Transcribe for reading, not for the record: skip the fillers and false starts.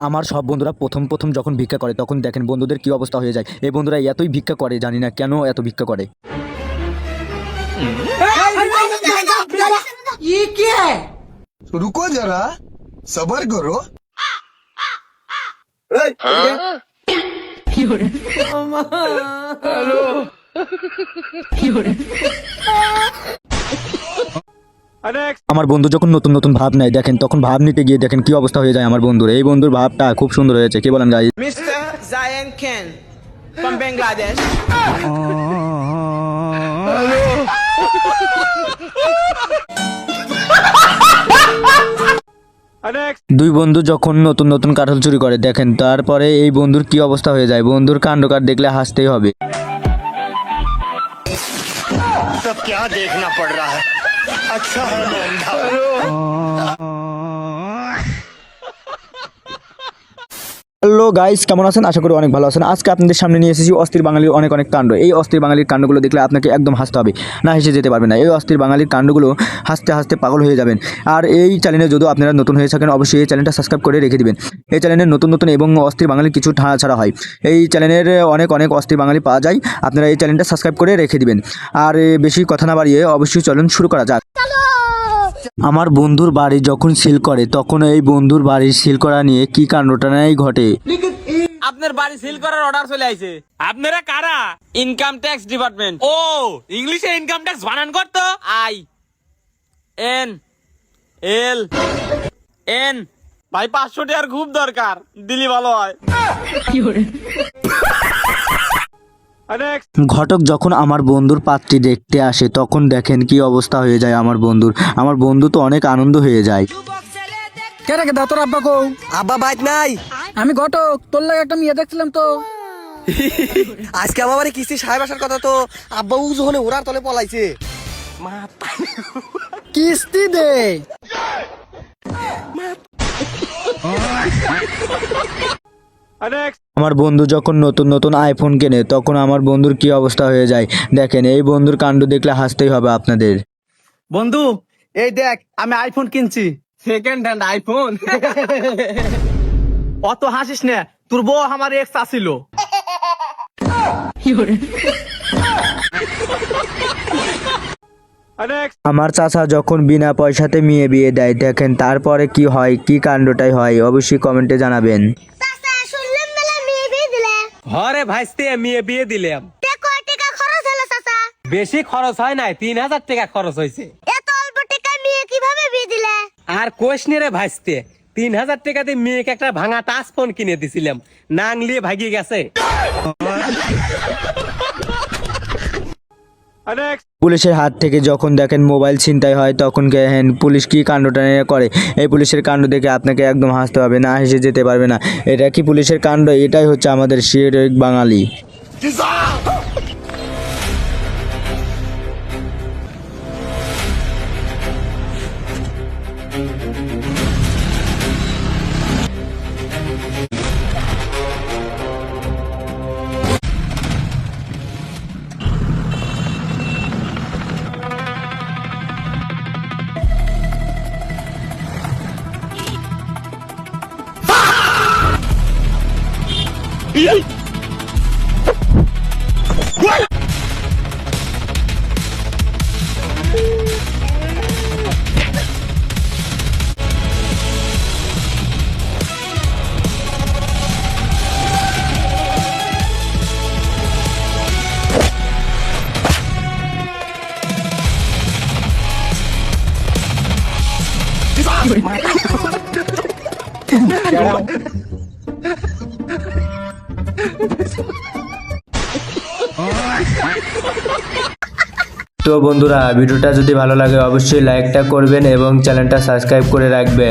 আমার সব বন্ধুরা প্রথম প্রথম যখন ভিক্ষা করে তখন দেখেন বন্ধুদের কি অবস্থা হয়ে যায়। এই বন্ধুরা এতই ভিক্ষা করে, জানি না কেন এত ভিক্ষা করে। ये क्या है? रुको जरा सबर करो। আমার বন্ধু যখন নতুন নতুন ভাব নেয় দেখেন, তখন ভাব নিতে গিয়ে দেখেন কি অবস্থা হয়ে যায় আমার বন্ধুর। এই বন্ধুর ভাবটা খুব সুন্দর হয়েছে, কি বলেন guys? Mr. Zayan Ken from Bangladesh. দুই বন্ধু যখন নতুন নতুন কাঁঠাল চুরি করে দেখেন, তারপরে এই বন্ধুর কি অবস্থা হয়ে যায়। বন্ধুর কাণ্ডকার দেখলে হাসতেই হবে। सब क्या देखना पड़ रहा है। अच्छा है मैं अंधा हूं। হ্যালো গাইস, কেমন আছেন? আশা করি অনেক ভালো আছেন। আজকে আপনাদের সামনে নিয়ে এসেছি অস্থির বাঙালির অনেক অনেক কাণ্ড। এই অস্থির বাঙালির কাণ্ডগুলো দেখলে আপনাকে একদম হাসতে হবে, না হেসে যেতে পারবেন না। এই অস্থির বাঙালির কাণ্ডগুলো হাসতে হাসতে পাগল হয়ে যাবেন। আর এই চ্যানেলে যদি আপনারা নতুন হয়ে থাকেন অবশ্যই এই চ্যানেলটা সাবস্ক্রাইব করে রেখে দিবেন। এই চ্যানেলে নতুন নতুন এবং অস্থির বাঙালির কিছু ছাড়া হয়। এই চ্যানেলের অনেক অনেক অস্থির বাঙালি পাওয়া যায়, আপনারা এই চ্যানেলটা সাবস্ক্রাইব করে রেখে দিবেন। আর বেশি কথা না বাড়িয়ে অবশ্যই চলুন শুরু করা যাক। আমার বন্ধুর বাড়ি যখন সিল করে তখন এই বন্ধুর বাড়ির সিল করা নিয়ে কি কাণ্ডটা নাই ঘটে। আপনার বাড়ি সিল করার অর্ডার চলে আইছে। আপনারা কারা? Income tax department. ও ইংলিশে ইনকাম ট্যাক্স বানান করতো। I N L N. ভাই 500 টাকার খুব দরকার, দিলি ভালো হয়। ঘটক যখন আমার বন্ধুর পাত্রী দেখতে আসে তখন দেখেন কি অবস্থা হয়ে যায় আমার বন্ধুর। আমার বন্ধু তো অনেক আনন্দ হয়ে যায়। কেরে কে দাও তোর আব্বা কো? আব্বা বাইক নাই। আমি ঘটক, তোর লাগে একটা মেয়ে দেখছিলাম তো। আজকে আমার বাড়ি কিস্তি সাহেব আসার কথা তো, আব্বা উজু হলে ওরার তলে পলাইছে। কিস্তি দে। আমার বন্ধু যখন নতুন নতুন আইফোন কেনে তখন আমার বন্ধুর কি অবস্থা হয়ে যায় দেখেন। এই বন্ধুর কাণ্ড দেখলে হাসতেই হবে আপনাদের। বন্ধু এই দেখ, আমি আইফোন কিনছি। Second hand iPhone. অত হাসিস না, তোর বউ আমার এক্স আসিল। আমার চাচা যখন বিনা পয়সাতে মেয়ে বিয়ে দেয় দেখেন, তারপরে কি হয়, কি কাণ্ডটাই হয় অবশ্যই কমেন্টে জানাবেন। হরে ভাইস্তে মেয়ে বিয়ে দিলাম। বেশি খরচ হয় নাই, 3000 টাকা খরচ হয়েছে। আর কোশ রে ভাইস্তে, 3000 টাকা দিয়ে মেয়েকে একটা ভাঙা টাচ ফোন কিনে দিছিলাম, নাংলিয়ে ভাগিয়ে গেছে। পুলিশের হাত থেকে যখন দেখেন মোবাইল ছিনতাই হয় তখন দেখেন পুলিশ কি কাণ্ডটা করে। এই পুলিশের কাণ্ড দেখে আপনাকে একদম হাসতে হবে, না হেসে যেতে পারবে না। এটা কি পুলিশের কাণ্ড? এটাই হচ্ছে আমাদের শিরোইক বাঙালি। তো বন্ধুরা, ভিডিওটা যদি ভালো লাগে অবশ্যই লাইকটা করবেন এবং চ্যানেলটা সাবস্ক্রাইব করে রাখবেন।